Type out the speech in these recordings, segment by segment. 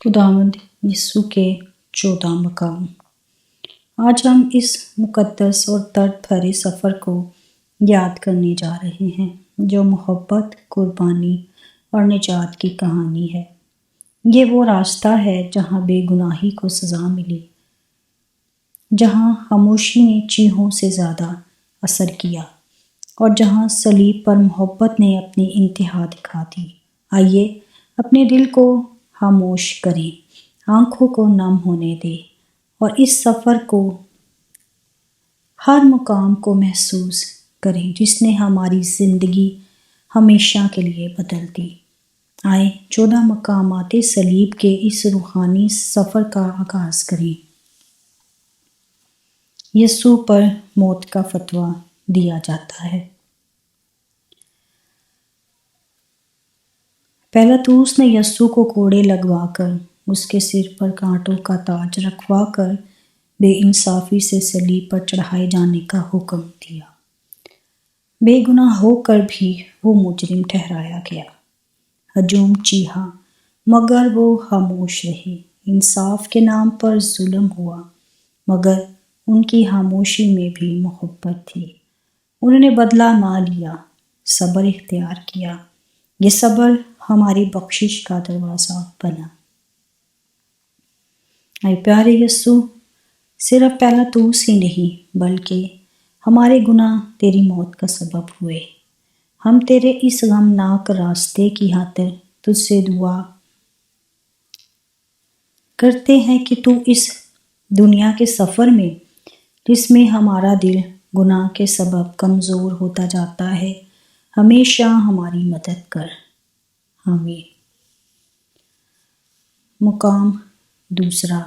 خداوند یسوع کے 14 مقام۔ آج ہم اس مقدس اور درد بھرے سفر کو یاد کرنے جا رہے ہیں جو محبت، قربانی اور نجات کی کہانی ہے۔ یہ وہ راستہ ہے جہاں بے گناہی کو سزا ملی، جہاں خاموشی نے چیخوں سے زیادہ اثر کیا اور جہاں صلیب پر محبت نے اپنی انتہا دکھا دی۔ آئیے اپنے دل کو خاموش کریں، آنکھوں کو نم ہونے دیں اور اس سفر کو، ہر مقام کو محسوس کریں جس نے ہماری زندگی ہمیشہ کے لیے بدل دی۔ آئیں 14 مقامات صلیب کے اس روحانی سفر کا آغاز کریں۔ یسوع پر موت کا فتویٰ دیا جاتا ہے۔ پیلاطوس نے یسوع کو کوڑے لگوا کر، اس کے سر پر کانٹوں کا تاج رکھوا کر بے انصافی سے صلیب پر چڑھائے جانے کا حکم دیا۔ بے گناہ ہو کر بھی وہ مجرم ٹھہرایا گیا۔ ہجوم چیخا مگر وہ خاموش رہے۔ انصاف کے نام پر ظلم ہوا مگر ان کی خاموشی میں بھی محبت تھی۔ انہوں نے بدلہ نہ لیا، صبر اختیار کیا۔ یہ صبر ہماری بخشش کا دروازہ بنا۔ اے پیارے یسوع، صرف پیلاطوس ہی نہیں بلکہ ہمارے گناہ تیری موت کا سبب ہوئے۔ ہم تیرے اس غمناک راستے کی خاطر تجھ سے دعا کرتے ہیں کہ تو اس دنیا کے سفر میں، جس میں ہمارا دل گناہ کے سبب کمزور ہوتا جاتا ہے، ہمیشہ ہماری مدد کر۔ آمین۔ مقام دوسرا،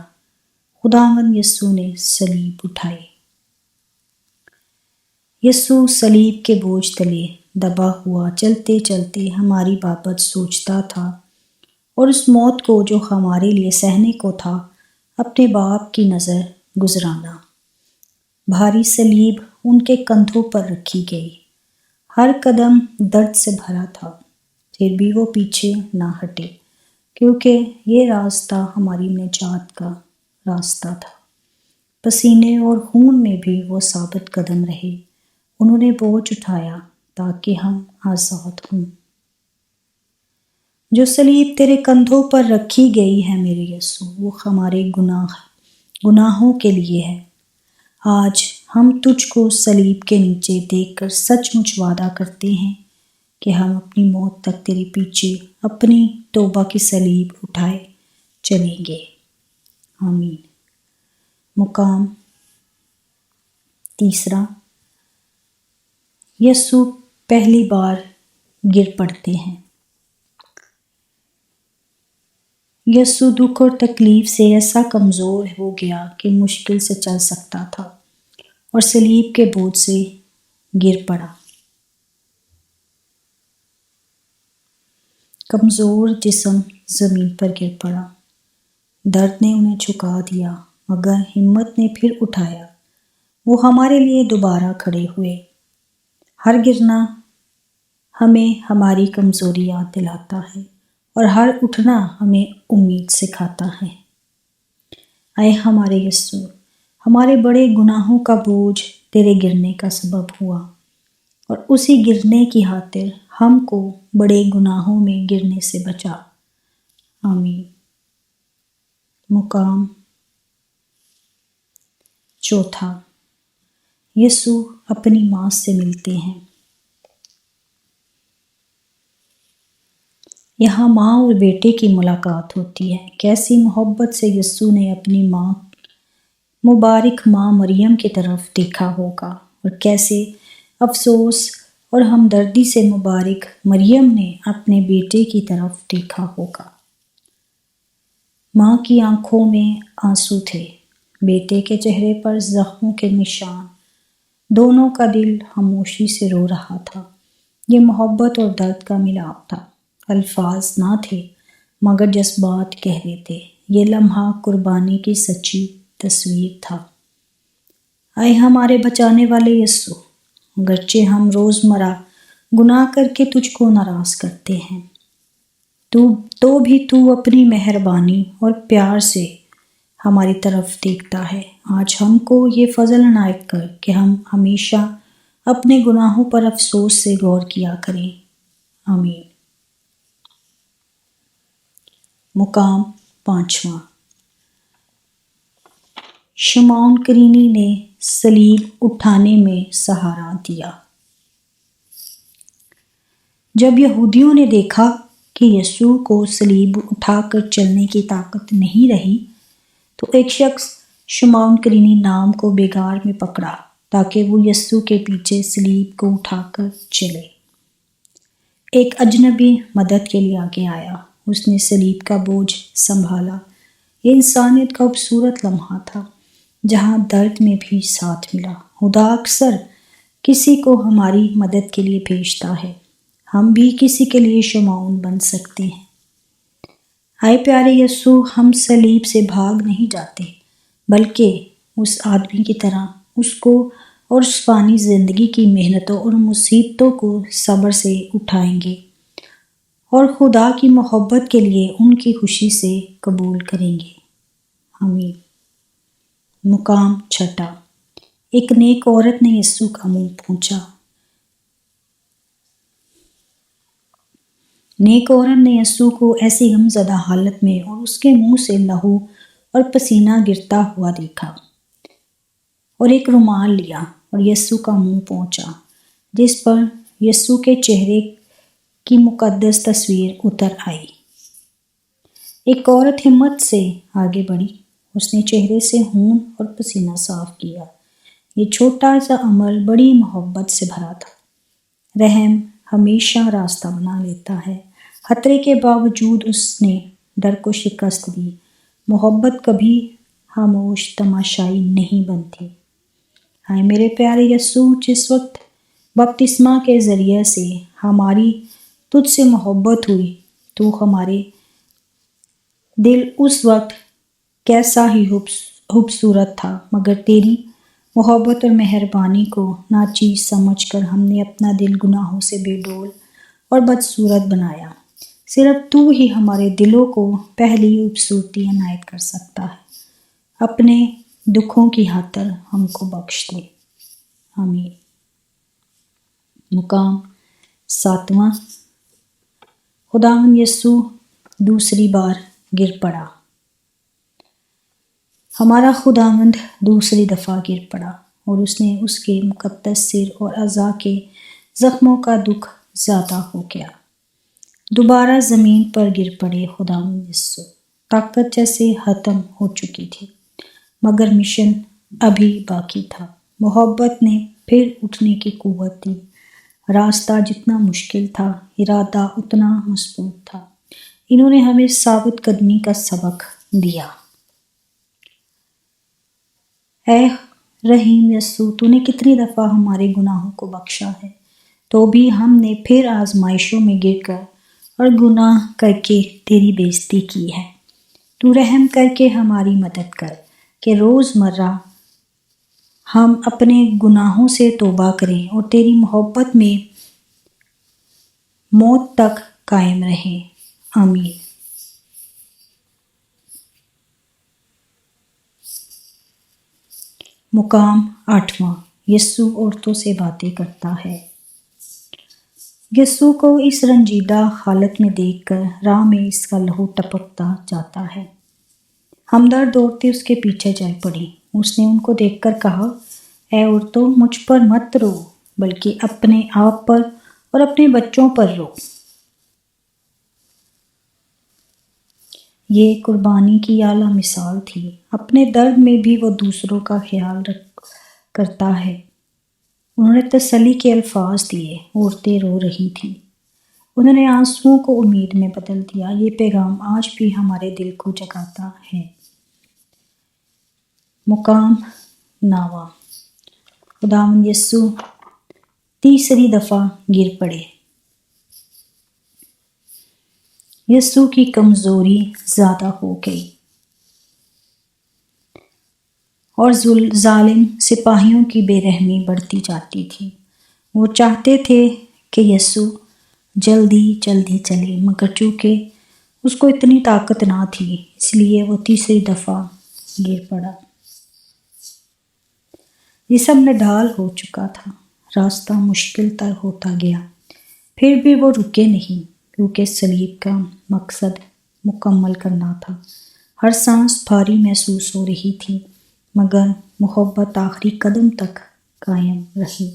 خداوند یسوع نے صلیب اٹھائی۔ یسوع صلیب کے بوجھ تلے دبا ہوا چلتے چلتے ہماری بابت سوچتا تھا اور اس موت کو جو ہمارے لیے سہنے کو تھا، اپنے باپ کی نظر گزرانا۔ بھاری صلیب ان کے کندھوں پر رکھی گئی، ہر قدم درد سے بھرا تھا، پھر بھی وہ پیچھے نہ ہٹے کیونکہ یہ راستہ ہماری نجات کا راستہ تھا۔ پسینے اور خون میں بھی وہ ثابت قدم رہے۔ انہوں نے بوجھ اٹھایا تاکہ ہم آزاد ہوں۔ جو صلیب تیرے کندھوں پر رکھی گئی ہے میرے یسوع، وہ ہمارے گناہوں کے لیے ہے۔ آج ہم تجھ کو صلیب کے نیچے دیکھ کر سچ مچ وعدہ کرتے ہیں کہ ہم اپنی موت تک تیرے پیچھے اپنی توبہ کی صلیب اٹھائے چلیں گے۔ آمین۔ مقام تیسرا، یسوع پہلی بار گر پڑتے ہیں۔ یسوع دکھ اور تکلیف سے ایسا کمزور ہو گیا کہ مشکل سے چل سکتا تھا اور صلیب کے بوجھ سے گر پڑا۔ کمزور جسم زمین پر گر پڑا۔ درد نے انہیں جھکا دیا مگر ہمت نے پھر اٹھایا۔ وہ ہمارے لیے دوبارہ کھڑے ہوئے۔ ہر گرنا ہمیں ہماری کمزوری یاد دلاتا ہے اور ہر اٹھنا ہمیں امید سکھاتا ہے۔ اے ہمارے یسوع، ہمارے بڑے گناہوں کا بوجھ تیرے گرنے کا سبب ہوا اور اسی گرنے کی خاطر ہم کو بڑے گناہوں میں گرنے سے بچا۔ آمین۔ مقام چوتھا، یسوع اپنی ماں سے ملتے ہیں۔ یہاں ماں اور بیٹے کی ملاقات ہوتی ہے۔ کیسی محبت سے یسوع نے اپنی ماں، مبارک ماں مریم کی طرف دیکھا ہوگا اور کیسے افسوس اور ہمدردی سے مبارک مریم نے اپنے بیٹے کی طرف دیکھا ہوگا۔ ماں کی آنکھوں میں آنسو تھے، بیٹے کے چہرے پر زخموں کے نشان، دونوں کا دل خاموشی سے رو رہا تھا۔ یہ محبت اور درد کا ملاپ تھا، الفاظ نہ تھے مگر جذبات کہہ رہے تھے۔ یہ لمحہ قربانی کی سچی تصویر تھا۔ اے ہمارے بچانے والے یسوع، اگرچہ ہم روزمرہ گناہ کر کے تجھ کو ناراض کرتے ہیں، تو بھی تو اپنی مہربانی اور پیار سے ہماری طرف دیکھتا ہے۔ آج ہم کو یہ فضل عنایت کر کہ ہم ہمیشہ اپنے گناہوں پر افسوس سے غور کیا کریں۔ آمین۔ مقام 5واں۔ شمعون قرینی نے صلیب اٹھانے میں سہارا دیا۔ جب یہودیوں نے دیکھا کہ یسوع کو صلیب اٹھا کر چلنے کی طاقت نہیں رہی تو ایک شخص شمعون قرینی نام کو بیگار میں پکڑا تاکہ وہ یسوع کے پیچھے صلیب کو اٹھا کر چلے۔ ایک اجنبی مدد کے لیے آگے آیا، اس نے صلیب کا بوجھ سنبھالا۔ یہ انسانیت کا خوبصورت لمحہ تھا جہاں درد میں بھی ساتھ ملا۔ خدا اکثر کسی کو ہماری مدد کے لیے بھیجتا ہے، ہم بھی کسی کے لیے شمعون بن سکتے ہیں۔ اے پیارے یسوع، ہم صلیب سے بھاگ نہیں جاتے بلکہ اس آدمی کی طرح اس کو اور اس فانی زندگی کی محنتوں اور مصیبتوں کو صبر سے اٹھائیں گے اور خدا کی محبت کے لیے ان کی خوشی سے قبول کریں گے۔ آمین۔ مقام 6۔ ایک نیک عورت نے یسوع کا منہ پونچھا۔ نیک عورت نے یسوع کو ایسی غمزدہ حالت میں اور اس کے منہ سے لہو اور پسینہ گرتا ہوا دیکھا اور ایک رومال لیا اور یسوع کا منہ پونچھا جس پر یسوع کے چہرے کی مقدس تصویر اتر آئی۔ ایک عورت ہمت سے آگے بڑھی، اس نے چہرے سے خون اور پسینہ صاف کیا۔ یہ چھوٹا سا عمل بڑی محبت سے بھرا تھا۔ رحم ہمیشہ راستہ بنا لیتا ہے۔ خطرے کے باوجود اس نے ڈر کو شکست دی۔ محبت کبھی خاموش تماشائی نہیں بنتی۔ اے میرے پیارے یسوع، جس وقت بپتسمہ کے ذریعے سے ہماری تجھ سے محبت ہوئی تو ہمارے دل اس وقت کیسا ہی خوبصورت تھا، مگر تیری محبت اور مہربانی کو ناچیز سمجھ کر ہم نے اپنا دل گناہوں سے بے ڈول اور بدصورت بنایا۔ صرف تو ہی ہمارے دلوں کو پہلی خوبصورتی عنایت کر سکتا ہے۔ اپنے دکھوں کی خاطر ہم کو بخش دے۔ آمین۔ مقام 7واں۔ خداوند یسوع دوسری بار گر پڑا۔ ہمارا خداوند دوسری دفعہ گر پڑا اور اس نے اس کے مقدس سر اور اعضاء کے زخموں کا دکھ زیادہ ہو گیا۔ دوبارہ زمین پر گر پڑے خداوند یسوع۔ طاقت جیسے ختم ہو چکی تھی مگر مشن ابھی باقی تھا۔ محبت نے پھر اٹھنے کی قوت دی۔ راستہ جتنا مشکل تھا، ارادہ اتنا مضبوط تھا۔ انہوں نے ہمیں ثابت قدمی کا سبق دیا۔ اے رحیم یسوع، تو نے کتنی دفعہ ہمارے گناہوں کو بخشا ہے، تو بھی ہم نے پھر آزمائشوں میں گر کر اور گناہ کر کے تیری بے عزتی کی ہے۔ تو رحم کر کے ہماری مدد کر کہ روز مرہ ہم اپنے گناہوں سے توبہ کریں اور تیری محبت میں موت تک قائم رہیں۔ آمین۔ مقام 8واں۔ یسوع عورتوں سے باتیں کرتا ہے۔ یسوع کو اس رنجیدہ حالت میں دیکھ کر راہ میں اس کا لہو ٹپکتا جاتا ہے۔ ہمدرد عورتیں اس کے پیچھے چل پڑیں۔ اس نے ان کو دیکھ کر کہا، اے عورتوں، مجھ پر مت رو بلکہ اپنے آپ پر اور اپنے بچوں پر رو۔ یہ قربانی کی اعلیٰ مثال تھی۔ اپنے درد میں بھی وہ دوسروں کا خیال کرتا ہے۔ انہوں نے تسلی کے الفاظ دیے۔ عورتیں رو رہی تھیں۔ انہوں نے آنسوؤں کو امید میں بدل دیا۔ یہ پیغام آج بھی ہمارے دل کو جگاتا ہے۔ مقام 9واں۔ خداوند یسوع تیسری دفعہ گر پڑے۔ یسوع کی کمزوری زیادہ ہو گئی اور ظالم سپاہیوں کی بے رحمی بڑھتی جاتی تھی۔ وہ چاہتے تھے کہ یسوع جلدی چلے مگر چونکہ اس کو اتنی طاقت نہ تھی، اس لیے وہ تیسری دفعہ گر پڑا۔ جسم میں ڈھال ہو چکا تھا، راستہ مشکل تر ہوتا گیا، پھر بھی وہ رکے نہیں، کیونکہ صلیب کا مقصد مکمل کرنا تھا۔ ہر سانس بھاری محسوس ہو رہی تھی، مگر محبت آخری قدم تک قائم رہی۔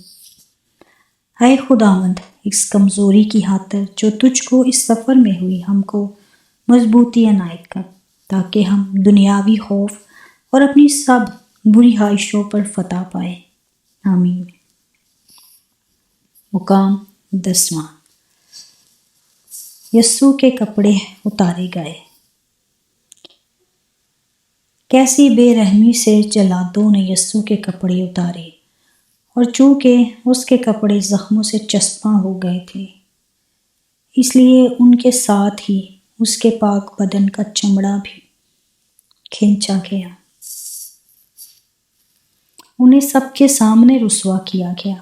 اے خداوند، اس کمزوری کی خاطر جو تجھ کو اس سفر میں ہوئی، ہم کو مضبوطی عنایت کر، تاکہ ہم دنیاوی خوف اور اپنی سب بری خواہشوں پر فتح پائے۔ آمین۔ مقام 10۔ یسوع کے کپڑے اتارے گئے۔ کیسی بے رحمی سے جلادوں نے یسوع کے کپڑے اتارے، اور چونکہ اس کے کپڑے زخموں سے چسپاں ہو گئے تھے، اس لیے ان کے ساتھ ہی اس کے پاک بدن کا چمڑا بھی کھینچا گیا۔ انہیں سب کے سامنے رسوا کیا گیا۔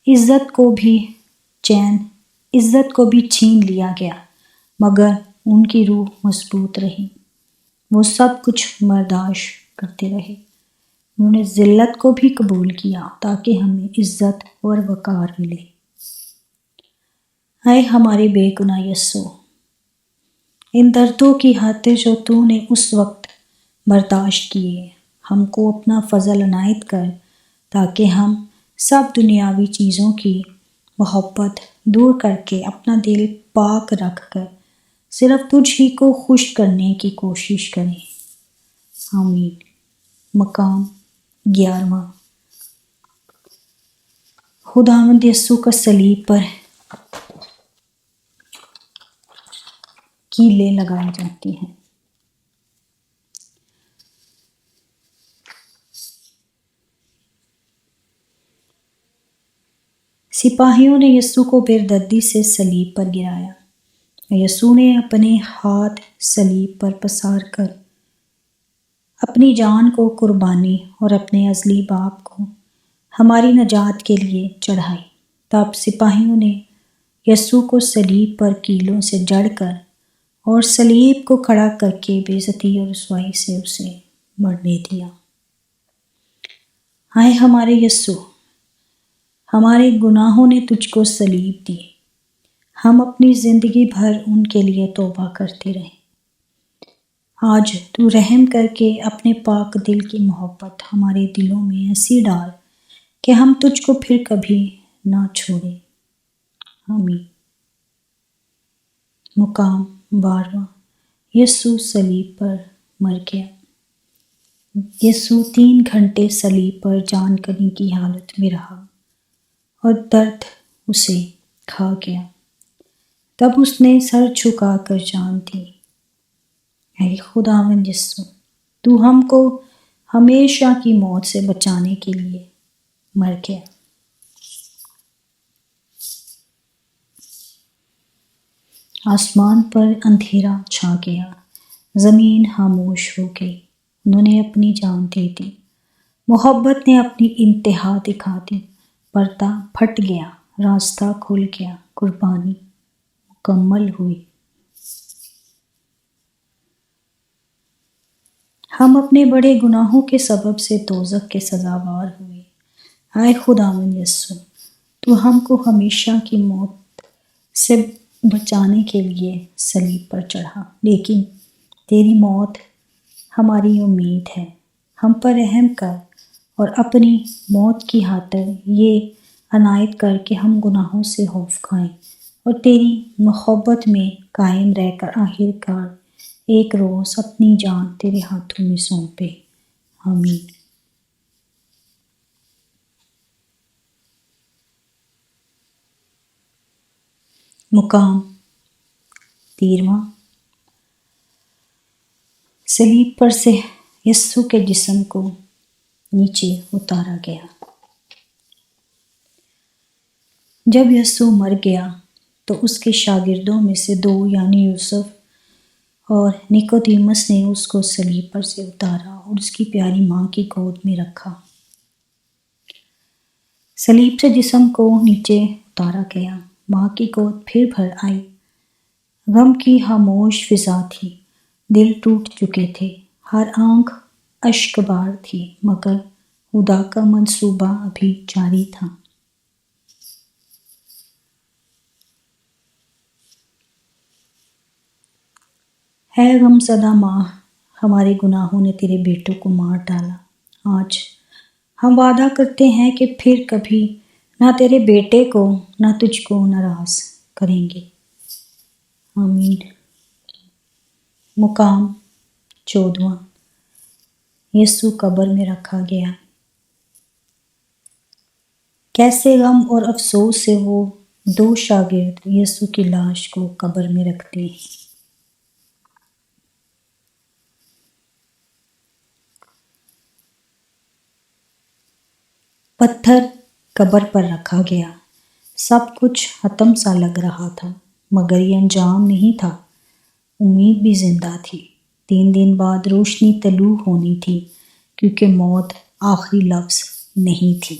عزت کو بھی چھین لیا گیا، مگر ان کی روح مضبوط رہی۔ وہ سب کچھ برداشت کرتے رہے۔ انہوں نے ذلت کو بھی قبول کیا تاکہ ہمیں عزت اور وقار ملے۔ اے ہمارے بے گناہ یسوع، ان دردوں کی خاطر جو تو نے اس وقت برداشت کیے، ہم کو اپنا فضل عنایت کر، تاکہ ہم سب دنیاوی چیزوں کی محبت دور کر کے اپنا دل پاک رکھ کر صرف تجھ ہی کو خوش کرنے کی کوشش کریں۔ آمین۔ مقام 11۔ خداوند یسوع کا صلیب پر کیلیں لگائی جاتی ہیں۔ سپاہیوں نے یسوع کو بردردی سے صلیب پر گرایا۔ یسوع نے اپنے ہاتھ صلیب پر پسار کر اپنی جان کو قربانی اور اپنے ازلی باپ کو ہماری نجات کے لیے چڑھائی۔ تب سپاہیوں نے یسوع کو صلیب پر کیلوں سے جڑ کر اور صلیب کو کھڑا کر کے بے عزتی اور رسوائی سے اسے مرنے دیا۔ اے ہمارے یسوع، ہمارے گناہوں نے تجھ کو صلیب دی، ہم اپنی زندگی بھر ان کے لیے توبہ کرتے رہے۔ آج تو رحم کر کے اپنے پاک دل کی محبت ہمارے دلوں میں ایسی ڈال کہ ہم تجھ کو پھر کبھی نہ چھوڑیں۔ آمین۔ مقام 12۔ یسوع صلیب پر مر گیا۔ یسوع 3 گھنٹے صلیب پر جان کنی کی حالت میں رہا اور درد اسے کھا گیا۔ تب اس نے سر جھکا کر جان دی۔ اے خداوند یسوع، تو ہم کو ہمیشہ کی موت سے بچانے کے لیے مر گیا۔ آسمان پر اندھیرا چھا گیا، زمین خاموش ہو گئی۔ انہوں نے اپنی جان دے دی، محبت نے اپنی انتہا دکھا دی، پردہ پھٹ گیا، راستہ کھل گیا، قربانی مکمل ہوئی۔ ہم اپنے بڑے گناہوں کے سبب سے دوزخ کے سزاوار ہوئے۔ اے خداوند یسوع، تو ہم کو ہمیشہ کی موت سے بچانے کے لیے صلیب پر چڑھا، لیکن تیری موت ہماری امید ہے۔ ہم پر رحم کر اور اپنی موت کی خاطر یہ عنایت کر کہ ہم گناہوں سے خوف کھائیں اور تیری محبت میں قائم رہ کر آخر کار ایک روز اپنی جان تیرے ہاتھوں میں سونپے۔ آمین۔ مقام 13۔ صلیب پر سے یسوع کے جسم کو نیچے اتارا گیا۔ جب یسوع مر گیا تو اس کے شاگردوں میں سے 2 یعنی یوسف اور نیکودیمس نے اس کو صلیب پر سے اتارا اور اس کی پیاری ماں کی گود میں رکھا۔ صلیب سے جسم کو نیچے اتارا گیا، ماں کی گود پھر بھر آئی۔ غم کی خاموش فضا تھی، دل ٹوٹ چکے تھے، ہر آنکھ اشک بار تھی، مگر خدا کا منصوبہ ابھی جاری تھا۔ ہے غم زدہ ماں، ہمارے گناہوں نے تیرے بیٹوں کو مار ڈالا۔ آج ہم وعدہ کرتے ہیں کہ پھر کبھی نہ تیرے بیٹے کو نہ تجھ کو ناراض کریں گے۔ آمین۔ مقام 14۔ یسوع قبر میں رکھا گیا۔ کیسے غم اور افسوس سے وہ دو شاگرد یسوع کی لاش کو قبر میں رکھتے ہیں۔ پتھر قبر پر رکھا گیا، سب کچھ ختم سا لگ رہا تھا، مگر یہ انجام نہیں تھا۔ امید بھی زندہ تھی۔ 3 دن بعد روشنی طلوع ہونی تھی، کیونکہ موت آخری لفظ نہیں تھی۔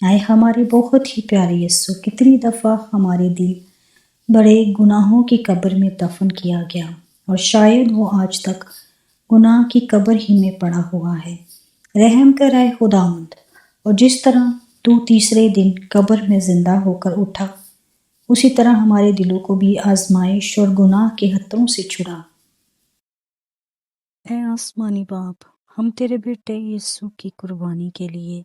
اے ہمارے بہت ہی پیارے یسوع، کتنی دفعہ ہمارے دل بڑے گناہوں کی قبر میں دفن کیا گیا، اور شاید وہ آج تک گناہ کی قبر ہی میں پڑا ہوا ہے۔ رحم کر اے خداوند، اور جس طرح تو تیسرے دن قبر میں زندہ ہو کر اٹھا، اسی طرح ہمارے دلوں کو بھی آزمائش اور گناہ کے خطروں سے چھڑا۔ اے آسمانی باپ، ہم تیرے بیٹے یسوع کی قربانی کے لیے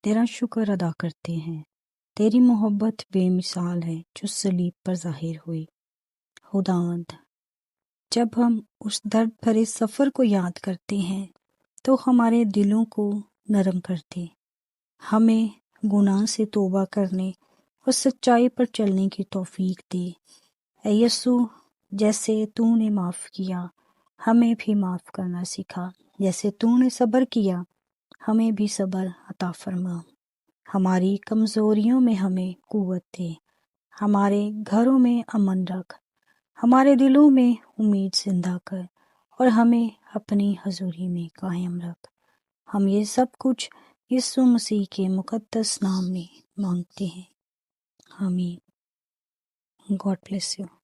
تیرا شکر ادا کرتے ہیں۔ تیری محبت بے مثال ہے جو صلیب پر ظاہر ہوئی۔ خداوند، جب ہم اس درد بھرے سفر کو یاد کرتے ہیں تو ہمارے دلوں کو نرم کرتے، ہمیں گناہ سے توبہ کرنے اور سچائی پر چلنے کی توفیق دے۔ اے یسوع، جیسے تو نے معاف کیا، ہمیں بھی معاف کرنا سکھا۔ جیسے تو نے صبر کیا، ہمیں بھی صبر عطا فرما۔ ہماری کمزوریوں میں ہمیں قوت دے، ہمارے گھروں میں امن رکھ، ہمارے دلوں میں امید زندہ کر، اور ہمیں اپنی حضوری میں قائم رکھ۔ ہم یہ سب کچھ یسوع مسیح کے مقدس نام میں مانگتے ہیں، آمین۔ God bless you.